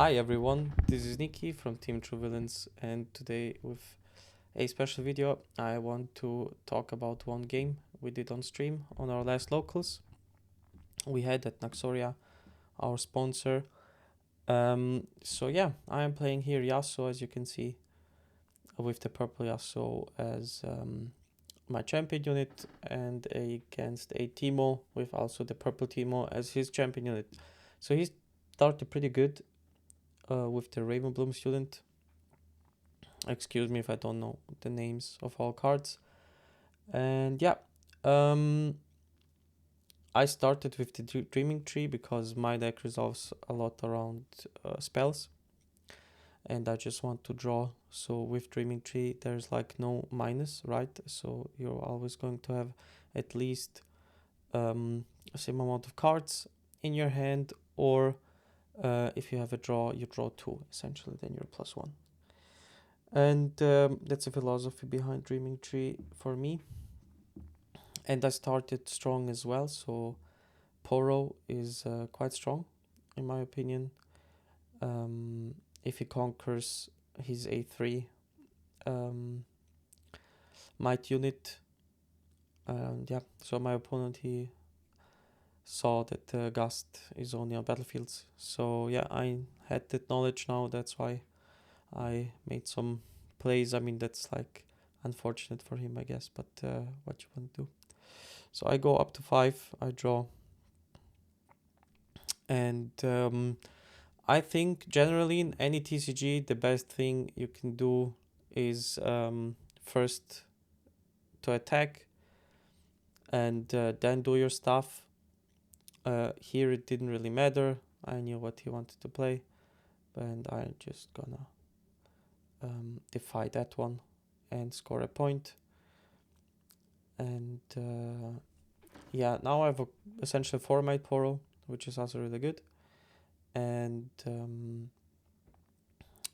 Hi everyone, this is Nikki from Team True Villains, and today with a special video I want to talk about one game we did on stream on our last locals. We had at Naxoria, our sponsor. So yeah, I am playing here Yasuo, as you can see, with the purple Yasuo as my champion unit, and against a Teemo with also the purple Teemo as his champion unit. So he started pretty good with the Ravenbloom student. Excuse me if I don't know the names of all cards. And yeah, um, I started with the Dreaming Tree because my deck resolves a lot around spells, and I just want to draw. So with Dreaming Tree, there's like no minus, right? So you're always going to have at least a same amount of cards in your hand, or if you have a draw, you draw two essentially, then you're +1. And that's the philosophy behind Dreaming Tree for me. And I started strong as well, so Poro is quite strong, in my opinion. If he conquers his A3 um, might unit, and yeah, so my opponent, he saw that Gust is only on battlefields. So yeah, I had that knowledge now, that's why I made some plays. I mean, that's like unfortunate for him, I guess, but what you want to do. So I go up to 5, I draw, and I think generally in any TCG the best thing you can do is first to attack and then do your stuff. Here it didn't really matter, I knew what he wanted to play, and I just gonna defy that one and score a point. And yeah, now I have essentially 4-mate Poro, which is also really good. And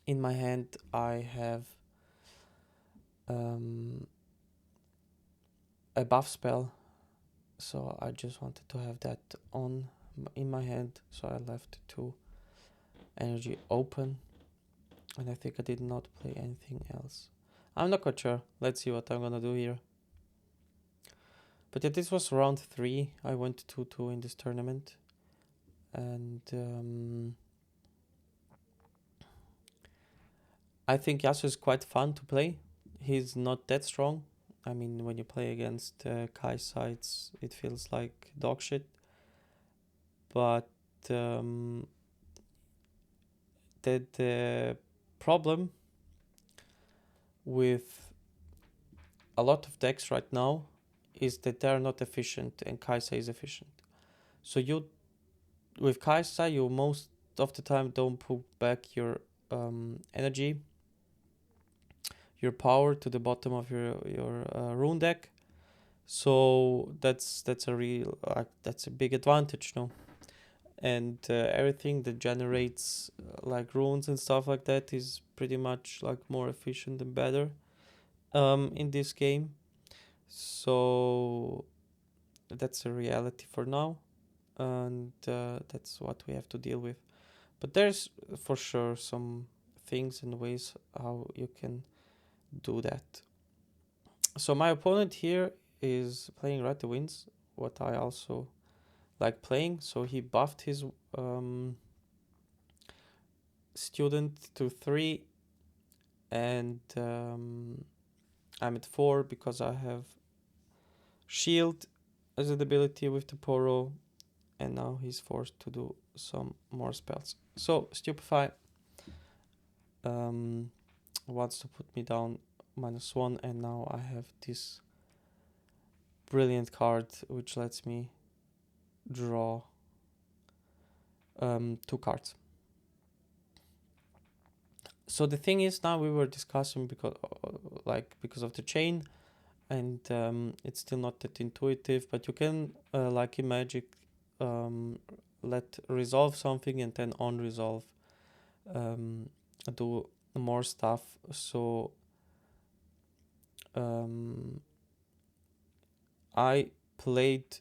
in my hand I have a buff spell, so I just wanted to have that on in my hand, so I left 2 energy open, and I think I did not play anything else. I'm not quite sure. Let's see what I'm gonna do here. But yeah, this was round 3. I went 2-2 in this tournament, and I think Yasuo is quite fun to play. He's not that strong. I mean, when you play against Kai sides, it feels like dog shit. But the problem with a lot of decks right now is that they are not efficient, and Kaisa is efficient. So you, with Kaisa, you most of the time don't put back your energy, your power to the bottom of your rune deck. So that's a real that's a big advantage, no? And everything that generates like runes and stuff like that is pretty much like more efficient and better in this game. So that's a reality for now, and that's what we have to deal with. But there's for sure some things and ways how you can do that. So my opponent here is playing Right the Winds, what I also like playing. So he buffed his student to 3, and I'm at 4 because I have shield as an ability with the Poro, and now he's forced to do some more spells. So Stupefy wants to put me down -1, and now I have this brilliant card which lets me draw 2 cards. So the thing is, now we were discussing because of the chain, and it's still not that intuitive, but you can like in Magic let resolve something and then on resolve do more stuff. So I played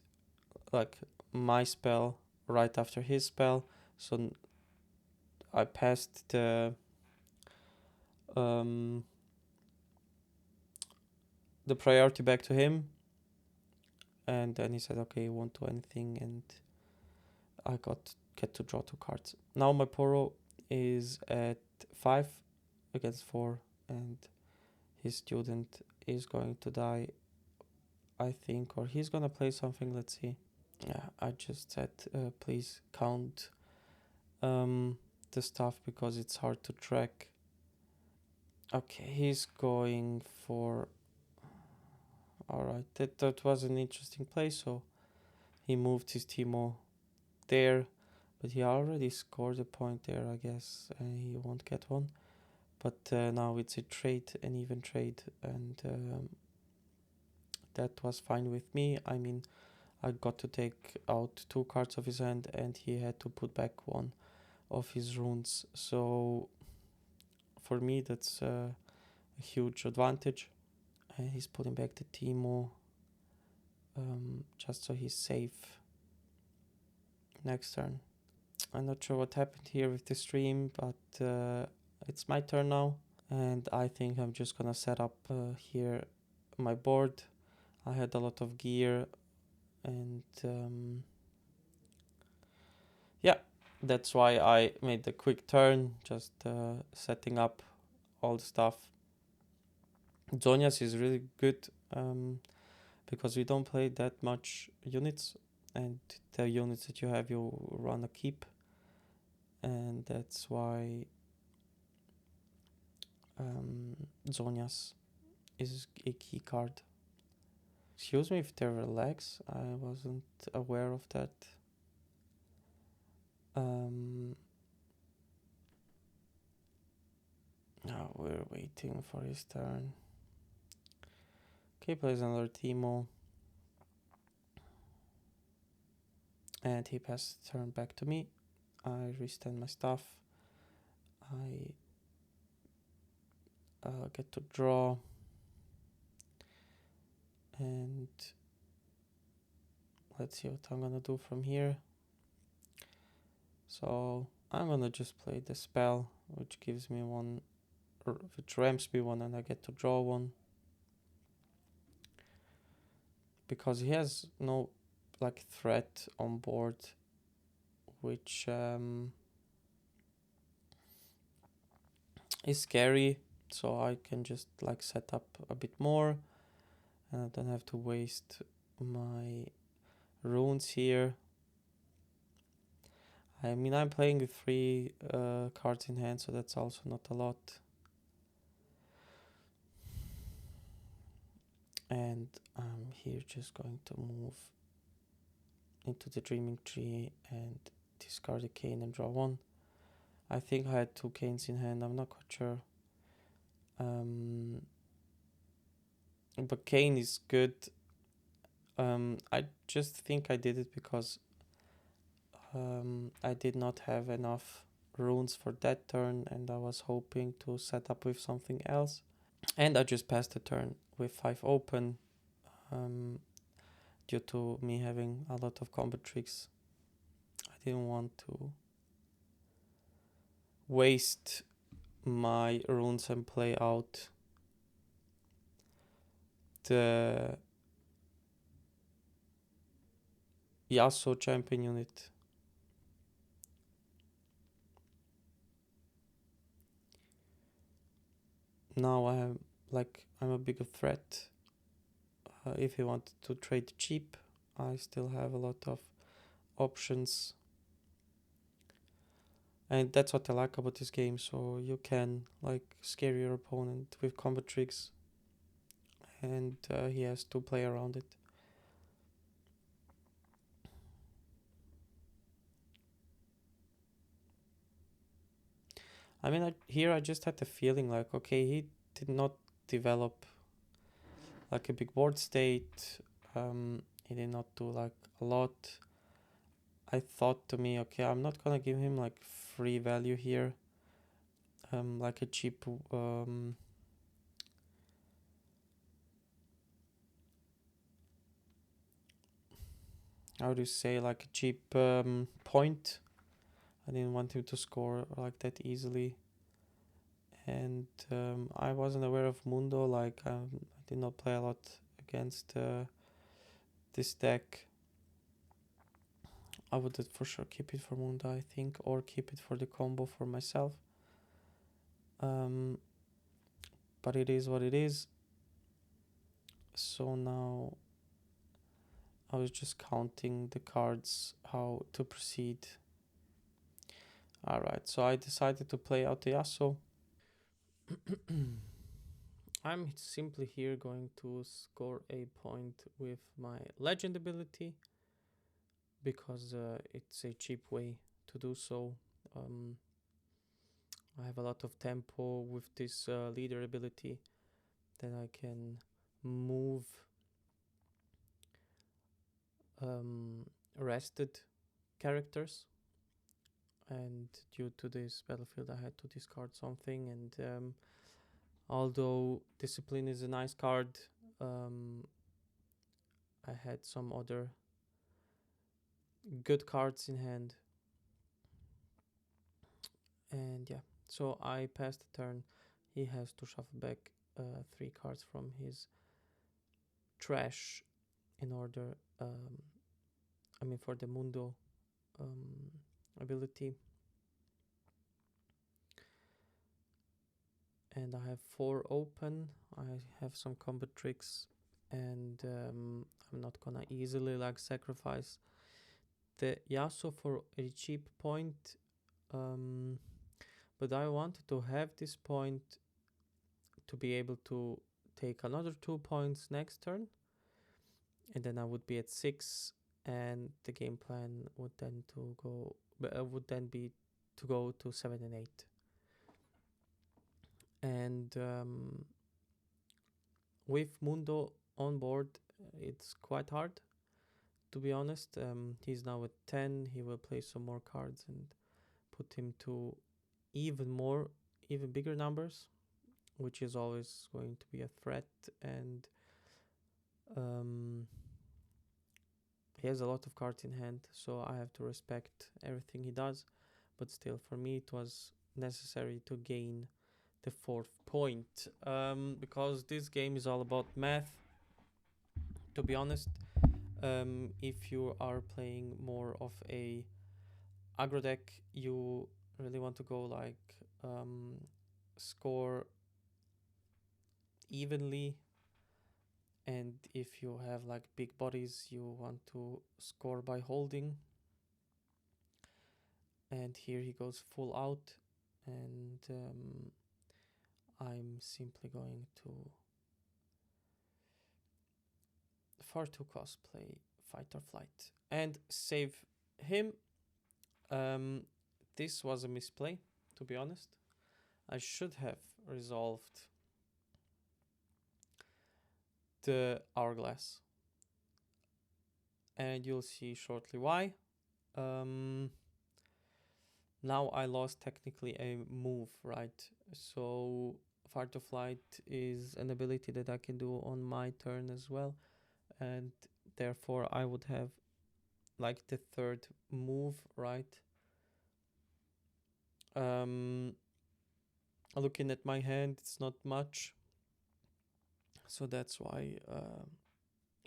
like my spell right after his spell, so I passed um, the priority back to him, and then he said, okay, you won't do anything, and I get to draw 2 cards. Now my Poro is at 5 against 4, and his student is going to die, I think, or he's gonna play something. Let's see. Yeah, I just said please count the stuff because it's hard to track. Okay, he's going for... Alright, that was an interesting play. So he moved his Teemo there, but he already scored a point there, I guess. He won't get one. But now it's a trade, an even trade, and that was fine with me. I mean, I got to take out 2 cards of his hand, and he had to put back 1 of his runes. So for me, that's a huge advantage. And he's putting back the Teemo just so he's safe next turn. I'm not sure what happened here with the stream, but it's my turn now. And I think I'm just gonna set up here my board. I had a lot of gear, and yeah, that's why I made the quick turn, just setting up all the stuff. Zonia's is really good because we don't play that much units, and the units that you have, you run a keep, and that's why Zonia's is a key card. Excuse me if there were lags, I wasn't aware of that. Now we're waiting for his turn. Okay, plays another Teemo. And he passes the turn back to me. I restand my stuff. I get to draw. And let's see what I'm gonna do from here. So I'm gonna just play the spell, which gives me 1, which ramps me 1, and I get to draw 1. Because he has no like threat on board, which is scary. So I can just like set up a bit more, and I don't have to waste my runes here. I mean, I'm playing with 3 cards in hand, so that's also not a lot. And I'm here just going to move into the Dreaming Tree and discard a cane and draw 1. I think I had 2 canes in hand, I'm not quite sure. But cane is good. I just think I did it because I did not have enough runes for that turn, and I was hoping to set up with something else. And I just passed the turn with 5 open due to me having a lot of combo tricks. I didn't want to waste my runes and play out the Yasuo champion unit. Now I'm a bigger threat. If you want to trade cheap, I still have a lot of options. And that's what I like about this game. So you can like scare your opponent with combo tricks, and he has to play around it. I mean, here I just had the feeling like, okay, he did not develop like a big board state. He did not do like a lot. I thought to me, okay, I'm not gonna give him like free value here. Like a cheap how do you say, like a cheap point. I didn't want him to score like that easily. And I wasn't aware of Mundo, like I did not play a lot against this deck. I would for sure keep it for Mundo, I think, or keep it for the combo for myself. But it is what it is. So now I was just counting the cards, how to proceed. Alright, so I decided to play out the Yasuo. I'm simply here going to score a point with my legend ability because it's a cheap way to do so. I have a lot of tempo with this leader ability that I can move rested characters, and due to this battlefield I had to discard something, and although Discipline is a nice card, I had some other good cards in hand. And yeah, so I passed the turn. He has to shuffle back 3 cards from his trash in order, for the Mundo ability. And I have 4 open. I have some combo tricks, and I'm not gonna easily like sacrifice the Yasuo for a cheap point, but I wanted to have this point to be able to take another 2 points next turn, and then I would be at 6, and the game plan would then be to go to 7 and 8. And with Mundo on board, it's quite hard, to be honest. He's now at 10. He will play some more cards and put him to even bigger numbers, which is always going to be a threat. And he has a lot of cards in hand, so I have to respect everything he does. But still, for me, it was necessary to gain the 4th point, because this game is all about math, to be honest. If you are playing more of a aggro deck, you really want to go like score evenly, and if you have like big bodies, you want to score by holding. And here he goes full out, and I'm simply going to far too cosplay fight or flight and save him. This was a misplay, to be honest. I should have resolved the hourglass, and you'll see shortly why. Now I lost technically a move, right? So Fire to Flight is an ability that I can do on my turn as well, and therefore I would have like the 3rd move, right? Looking at my hand, it's not much, so that's why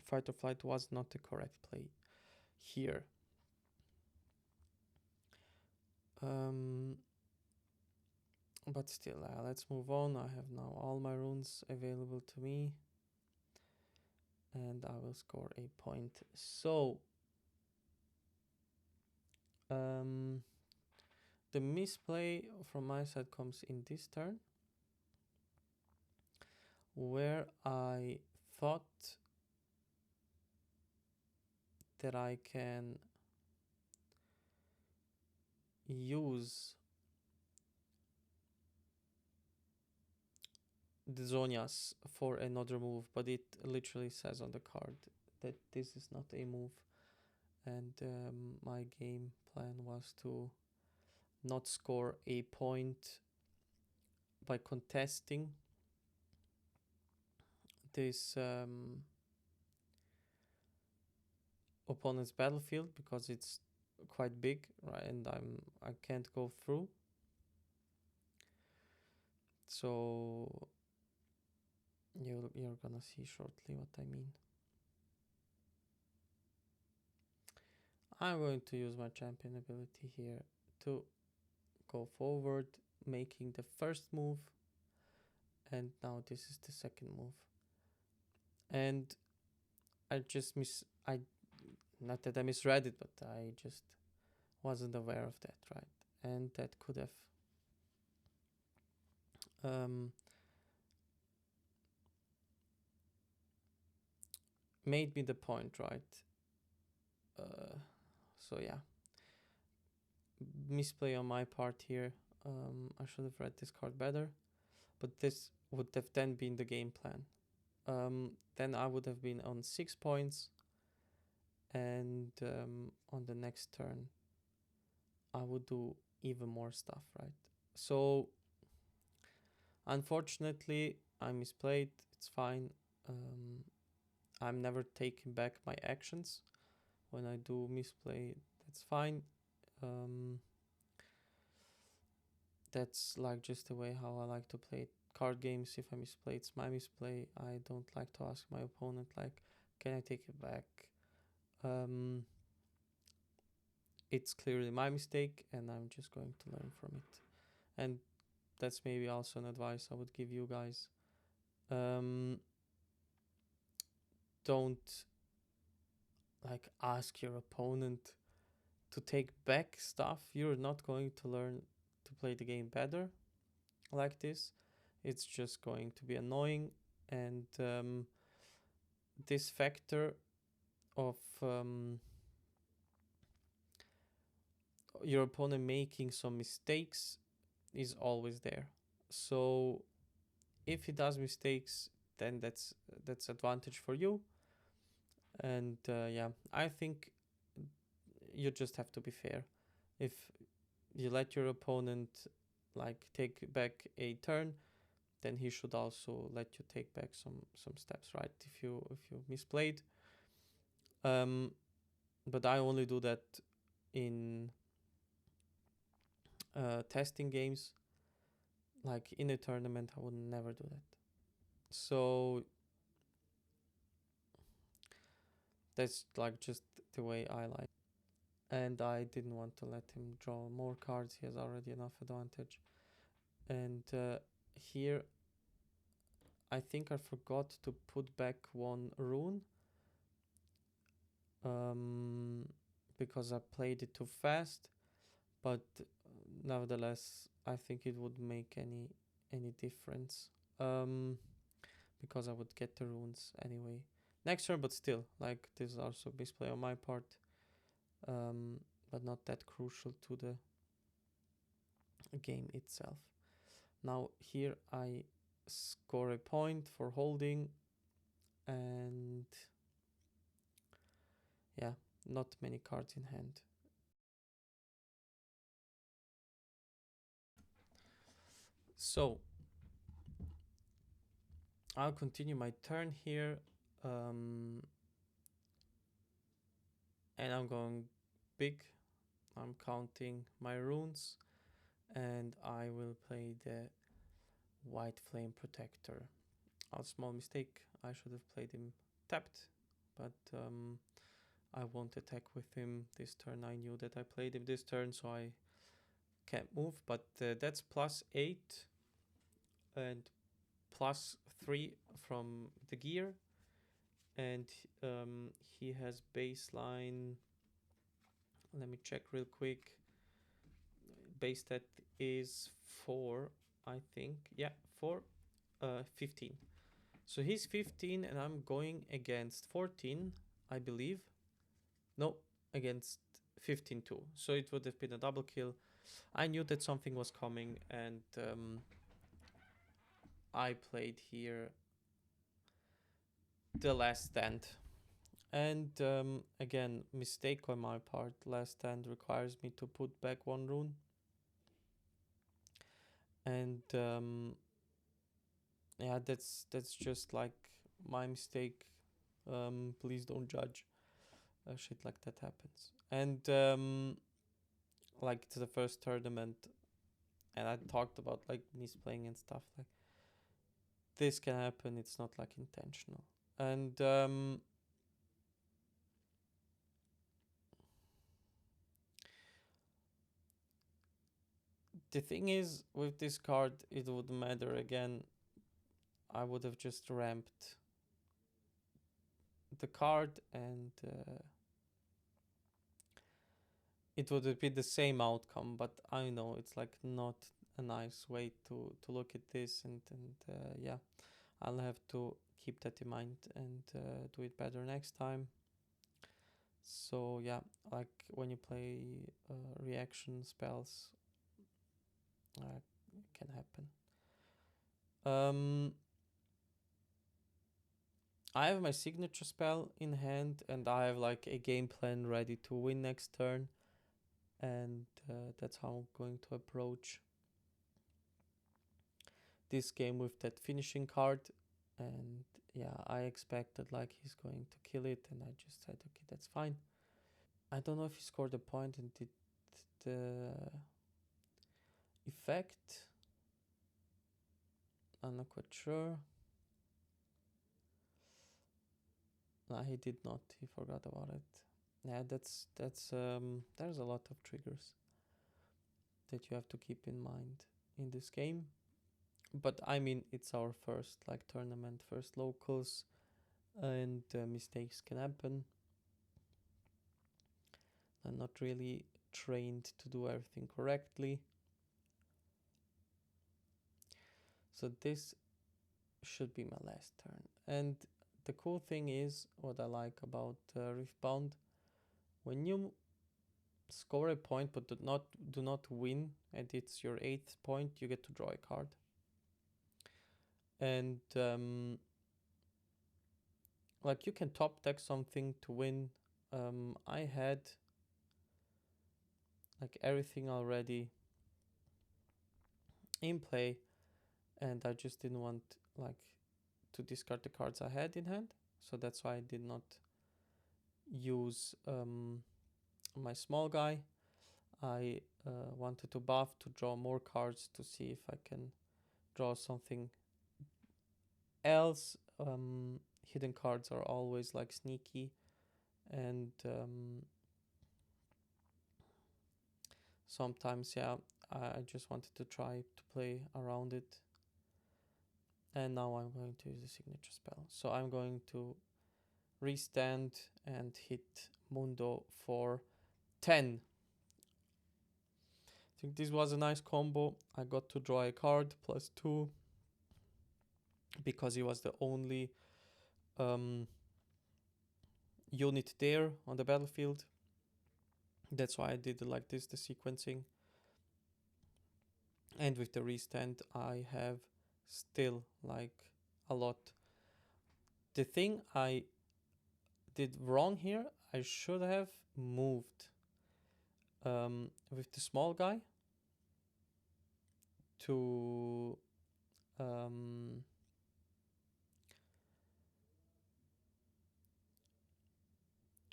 Fight or Flight was not the correct play here. But still, let's move on. I have now all my runes available to me, and I will score a point. So the misplay from my side comes in this turn, where I thought that I can use the Zonias for another move, but it literally says on the card that this is not a move, and my game plan was to not score a point by contesting this opponent's battlefield, because it's quite big, right? And I can't go through. So you're gonna see shortly what I mean. I'm going to use my champion ability here to go forward, making the first move, and now this is the second move. And I just not that I misread it, but I just wasn't aware of that, right? And that could have made me the point, right? So yeah, misplay on my part here. I should have read this card better, but this would have then been the game plan. Then I would have been on 6 points, and on the next turn I would do even more stuff, right? So unfortunately I misplayed. It's fine. I'm never taking back my actions when I do misplay. That's fine. That's like just the way how I like to play card games. If I misplay, it's my misplay. I don't like to ask my opponent like, can I take it back? It's clearly my mistake and I'm just going to learn from it. And that's maybe also an advice I would give you guys. Don't like ask your opponent to take back stuff. You're not going to learn to play the game better like this. It's just going to be annoying, and this factor of your opponent making some mistakes is always there. So if he does mistakes, then that's advantage for you. And yeah, I think you just have to be fair. If you let your opponent like take back a turn, then he should also let you take back some steps, right? If you misplayed. But I only do that in testing games. Like in a tournament, I would never do that. So that's like just the way I like. And I didn't want to let him draw more cards. He has already enough advantage. And here, I think I forgot to put back one rune. Because I played it too fast. But nevertheless, I think it would make any difference. Because I would get the runes anyway next turn, but still, like, this is also misplay on my part, but not that crucial to the game itself. Now here I score a point for holding, and yeah, not many cards in hand. So I'll continue my turn here, and I'm going big. I'm counting my runes, and I will play the White Flame Protector. A small mistake. I should have played him tapped, but I won't attack with him this turn. I knew that I played him this turn, so I can't move. But that's +8 and +3 from the gear, and he has baseline. Let me check real quick. Base stat is 4, I think. Yeah, 4, 15. So he's 15 and I'm going against 14, I believe. No, against 15 too. So it would have been a double kill. I knew that something was coming, and I played here the Last Stand. And again, mistake on my part. Last Stand requires me to put back one rune. And yeah, that's just like my mistake. Please don't judge. shit like that happens. And like it's the first tournament, and I talked about like misplaying and stuff. Like this can happen. It's not like intentional. And the thing is, with this card, it wouldn't matter again. I would have just ramped the card, and it would be the same outcome. But I know it's like not a nice way to look at this, and yeah, I'll have to keep that in mind and do it better next time. So yeah, like when you play reaction spells, it can happen. I have my signature spell in hand, and I have like a game plan ready to win next turn, and that's how I'm going to approach this game with that finishing card. And yeah, I expected like he's going to kill it, and I just said, okay, that's fine. I don't know if he scored a point and did the effect. I'm not quite sure. No, he did not. He forgot about it. Yeah, that's there's a lot of triggers that you have to keep in mind in this game. But I mean, it's our first like tournament, first locals, and mistakes can happen. I'm not really trained to do everything correctly. So this should be my last turn. And the cool thing is, what I like about Riftbound, when you score a point but do not win, and it's your 8th point, you get to draw a card. And like you can top deck something to win. I had like everything already in play, and I just didn't want like to discard the cards I had in hand, so that's why I did not use my small guy. I wanted to buff to draw more cards to see if I can draw something else. Hidden cards are always like sneaky, and sometimes, yeah, I just wanted to try to play around it. And now I'm going to use the signature spell. So I'm going to restand and hit Mundo for 10. I think this was a nice combo. I got to draw a card +2 because he was the only unit there on the battlefield. That's why I did it like this, the sequencing. And with the restand, I have still like a lot. The thing I did wrong here, I should have moved with the small guy to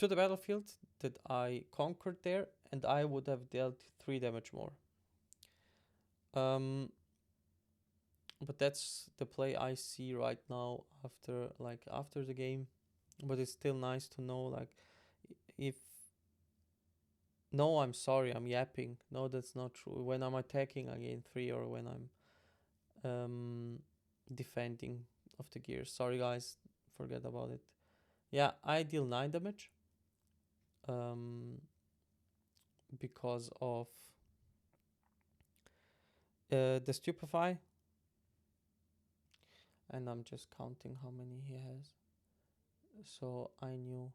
the battlefield that I conquered there, and I would have dealt 3 damage more. But that's the play I see right now after the game. But it's still nice to know, like, if no, I'm sorry, I'm yapping. No, that's not true. When I'm attacking, I gain 3, or when I'm defending of the gears. Sorry guys, forget about it. Yeah, I deal 9 damage because of the stupefy, and I'm just counting how many he has. So I knew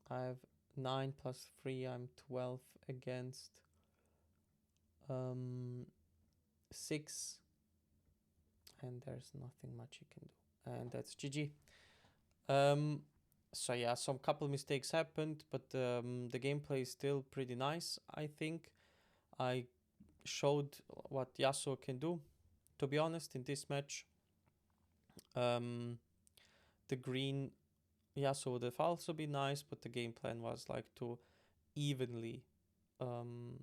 I have 9 plus 3, I'm 12 against 6, and there's nothing much you can do, and that's GG. So yeah, some couple mistakes happened, but the gameplay is still pretty nice. I think I showed what Yasuo can do. To be honest, in this match, the green Yasuo would have also been nice, but the game plan was like to evenly um,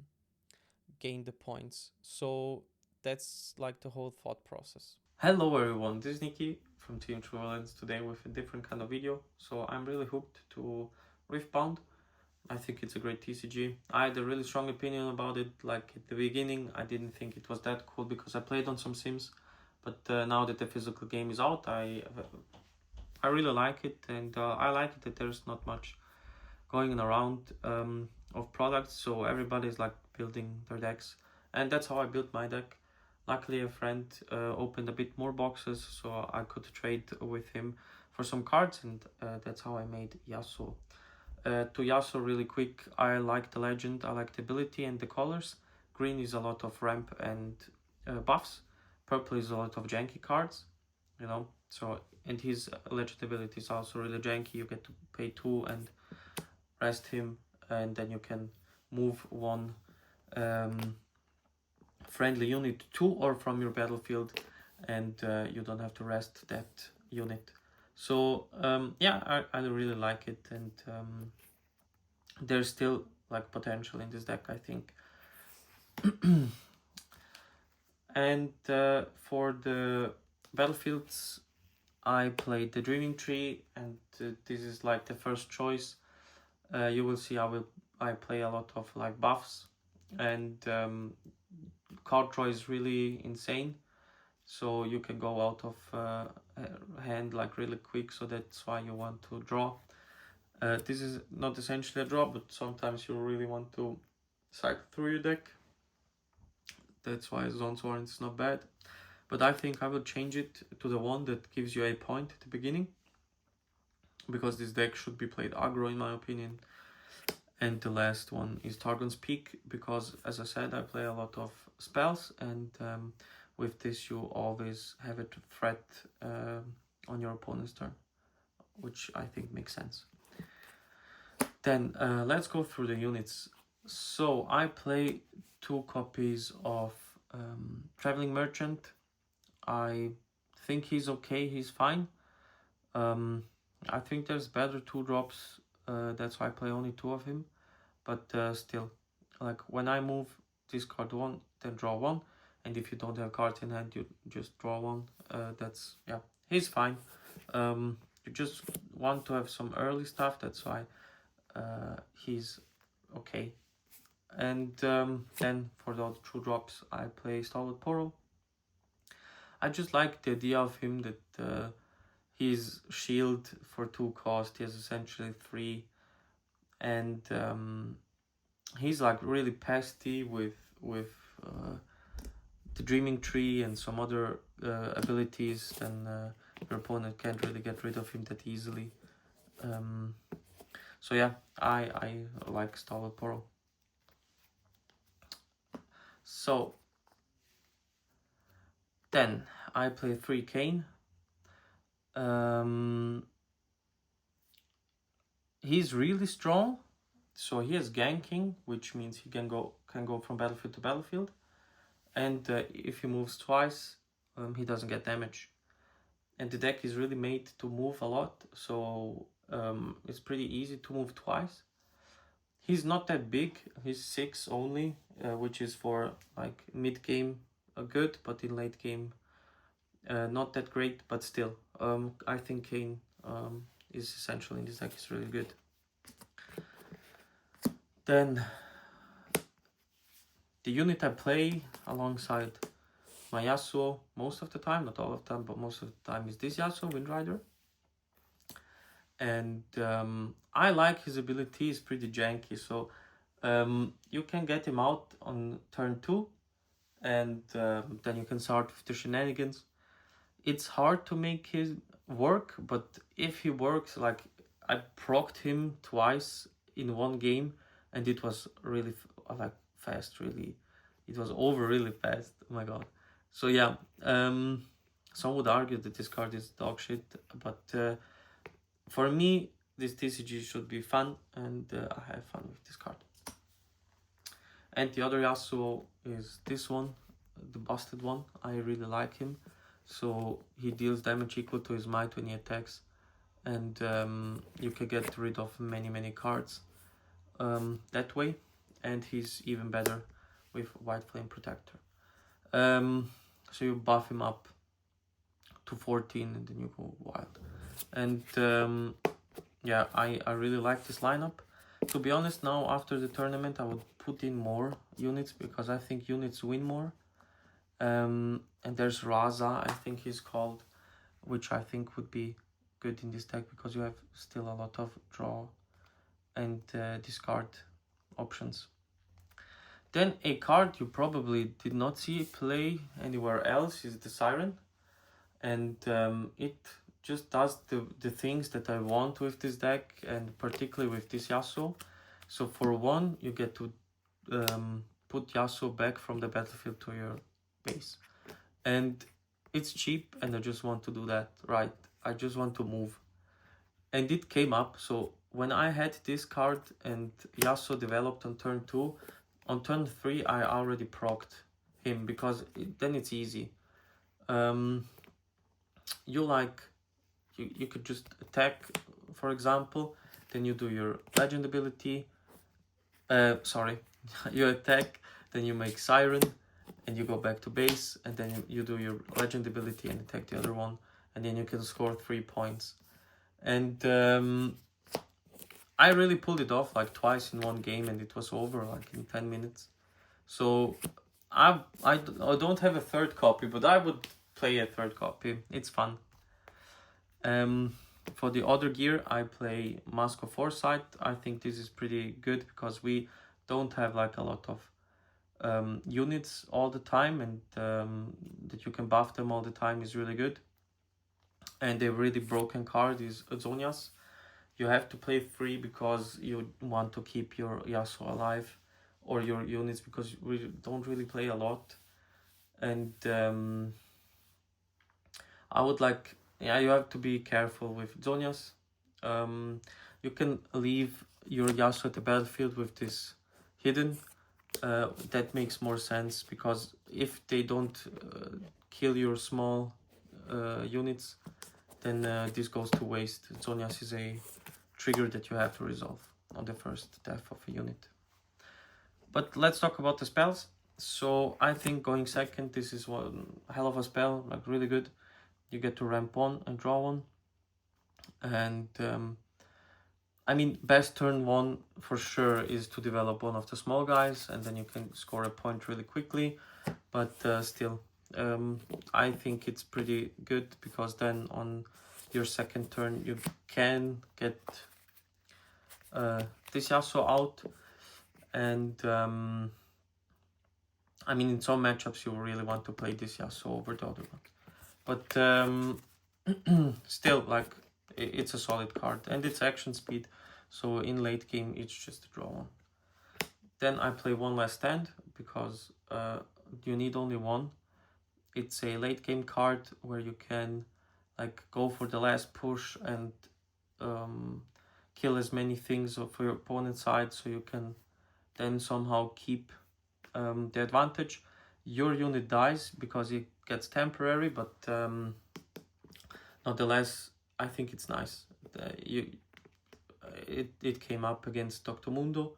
gain the points. So that's like the whole thought process. Hello everyone, this is Nikki from Team True Violence today with a different kind of video. So I'm really hooked to Riftbound. I think it's a great TCG. I had a really strong opinion about it. Like at the beginning, I didn't think it was that cool because I played on some sims. But now that the physical game is out, I really like it, and I like it that there's not much going around of products, so everybody's like building their decks, and that's how I built my deck. Luckily, a friend opened a bit more boxes, so I could trade with him for some cards, and that's how I made Yasuo. To Yasuo, really quick, I like the legend, I like the ability and the colors. Green is a lot of ramp and buffs. Purple is a lot of janky cards, you know. So, and his legend ability is also really janky. You get to pay 2 and rest him, and then you can move one friendly unit to or from your battlefield, and you don't have to rest that unit. So yeah, I really like it, and there's still like potential in this deck, I think. And for the battlefields, I played the Dreaming Tree, and this is like the first choice. You will see I play a lot of like buffs, and card draw is really insane. So you can go out of hand like really quick, so that's why you want to draw. This is not essentially a draw, but sometimes you really want to cycle through your deck. That's why Zone's Warrant is not bad. But I think I will change it to the one that gives you a point at the beginning, because this deck should be played aggro in my opinion. And the last one is Targon's Peak, because as I said, I play a lot of spells, and with this you always have a threat on your opponent's turn, which I think makes sense. Then let's go through the units. So I play 2 copies of Traveling Merchant. I think he's okay, he's fine. I think there's better 2-drops, that's why I play only 2 of him. But still, like when I move, discard 1, then draw 1. And if you don't have cards in hand, you just draw 1. That's, yeah, he's fine. You just want to have some early stuff, that's why he's okay. And then for the other 2-drops, I play Stalwart Poro. I just like the idea of him that his shield for 2 cost, he has essentially 3, and he's like really pesty with the Dreaming Tree and some other abilities, then your opponent can't really get rid of him that easily. So yeah, I like Stalwart Poro. So then I play 3 Kane. He's really strong, so he has ganking, which means he can go from battlefield to battlefield, and if he moves twice, he doesn't get damage. And the deck is really made to move a lot, so it's pretty easy to move twice. He's not that big, he's 6 only, which is for like mid game good, but in late game not that great, but still I think Kane is essential in this deck, is really good. Then the unit I play alongside my Yasuo most of the time, not all of the time, but most of the time, is this Yasuo, Windrider. And I like his ability, he's pretty janky, so you can get him out on turn 2, and then you can start with the shenanigans. It's hard to make his work, but if he works, like I procced him twice in one game, and it was really like fast, really. It was over really fast, oh my god. So yeah, some would argue that this card is dog shit, but for me, this TCG should be fun, and I have fun with this card. And the other Yasuo is this one, the busted one. I really like him. So he deals damage equal to his might when he attacks, and you can get rid of many cards that way, and he's even better with White Flame Protector. So you buff him up to 14 and then you go wild. And yeah, I really like this lineup. To be honest, now after the tournament I would put in more units because I think units win more. And there's Raza, I think he's called, which I think would be good in this deck because you have still a lot of draw and discard options. Then a card you probably did not see play anywhere else is the Siren, and it just does the things that I want with this deck, and particularly with this Yasuo. So for one, you get to put Yasuo back from the battlefield to your base, and it's cheap, and I just want to do that, right? I just want to move, and it came up. So when I had this card and Yasuo developed on turn 2, on turn 3 I already procced him because then it's easy. You could just attack, for example, then you do your legend ability. You attack, then you make Siren, and you go back to base, and then you do your legend ability and attack the other one, and then you can score 3 points. And I really pulled it off like twice in one game, and it was over like in 10 minutes. So I don't have a third copy, but I would play a third copy. It's fun. For the other gear, I play Mask of Foresight. I think this is pretty good because we don't have like a lot of units all the time, and that you can buff them all the time is really good. And a really broken card is Zonias. You have to play 3 because you want to keep your Yasuo alive, or your units, because we don't really play a lot. And I would like, yeah, you have to be careful with Zonias. You can leave your Yasuo at the battlefield with this hidden. That makes more sense because if they don't kill your small units, then this goes to waste. Zonias is a trigger that you have to resolve on the first death of a unit. But let's talk about the spells. So I think going second, this is one hell of a spell, like really good. You get to ramp 1 and draw 1. And I mean, best turn 1 for sure is to develop one of the small guys, and then you can score a point really quickly. But still, I think it's pretty good because then on your second turn you can get this Yasuo out. And I mean, in some matchups you really want to play this Yasuo over the other one. But still, like, it's a solid card, and it's action speed, so in late game it's just a draw 1. Then I play One Last Stand because you need only 1. It's a late game card where you can like go for the last push and kill as many things for your opponent's side, so you can then somehow keep the advantage. Your unit dies because it gets temporary, but nonetheless, I think it's nice. It came up against Dr. Mundo,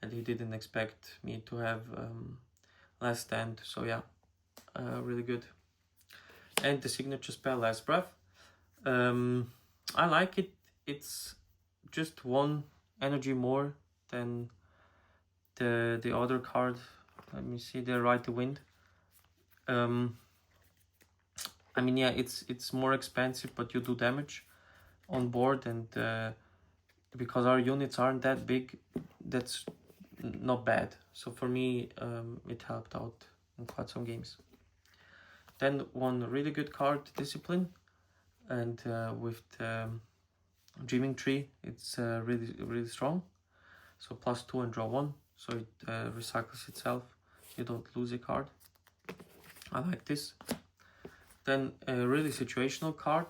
and he didn't expect me to have Last Stand, so yeah, really good. And the signature spell, Last Breath. I like it. It's just 1 energy more than the other card. Let me see, the Ride the Wind. I mean, yeah, it's more expensive, but you do damage on board, and because our units aren't that big, that's not bad. So for me, it helped out in quite some games. Then one really good card, Discipline, and with the Dreaming Tree, it's really strong. So +2 and draw 1, so it recycles itself. You don't lose a card. I like this. Then a really situational card.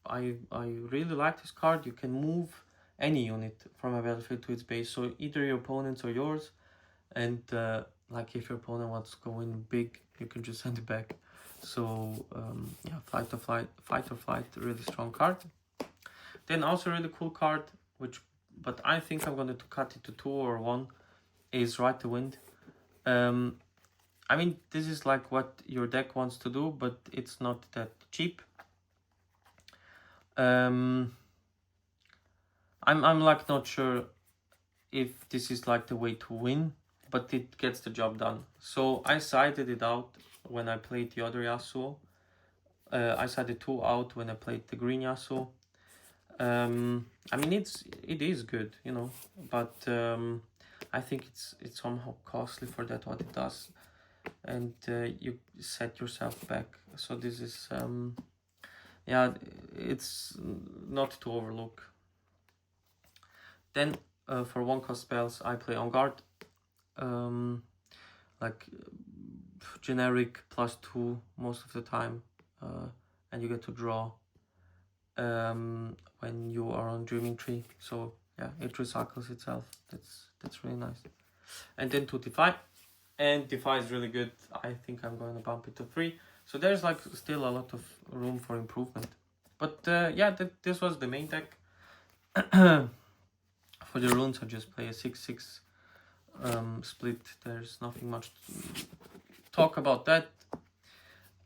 I really like this card. You can move any unit from a battlefield to its base, so either your opponent's or yours. And like if your opponent wants to go in big, you can just send it back. So yeah, fight or flight, really strong card. Then also a really cool card, but I think I'm going to cut it to 2 or 1, is Ride the Wind. I mean, this is like what your deck wants to do, but it's not that cheap. I'm like not sure if this is like the way to win, but it gets the job done. So I sided it out when I played the other Yasuo. I sided 2 out when I played the green Yasuo. I mean, it is good, you know, but I think it's somehow costly for that what it does, and you set yourself back. So this is yeah, it's not to overlook. Then for 1-cost spells, I play On Guard, like generic +2 most of the time, and you get to draw when you are on Dreaming Tree. So yeah, it recycles itself. That's really nice. And then 2 Defy, and Defy is really good. I think I'm going to bump it to 3. So there's like still a lot of room for improvement. But yeah, this was the main deck. For the runes, I just play a 6/6 split. There's nothing much to talk about that.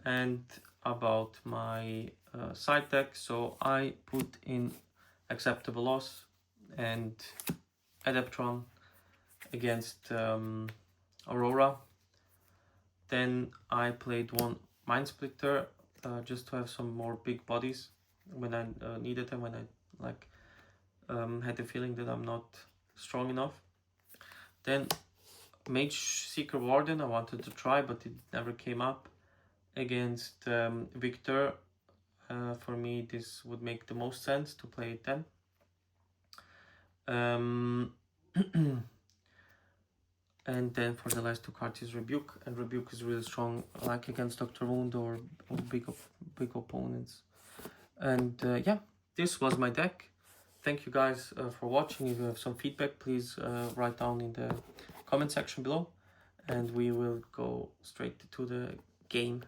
And about my side deck, so I put in Acceptable Loss and Adeptron against Aurora. Then I played 1 Mind Splitter just to have some more big bodies when I needed them, when I like had the feeling that I'm not strong enough. Then Mage Seeker Warden I wanted to try, but it never came up. Against Victor, for me this would make the most sense to play it then. And then for the last 2 cards is Rebuke, and Rebuke is really strong, like against Dr. Wound or big opponents. And yeah, this was my deck. Thank you guys for watching. If you have some feedback, please write down in the comment section below, and we will go straight to the game.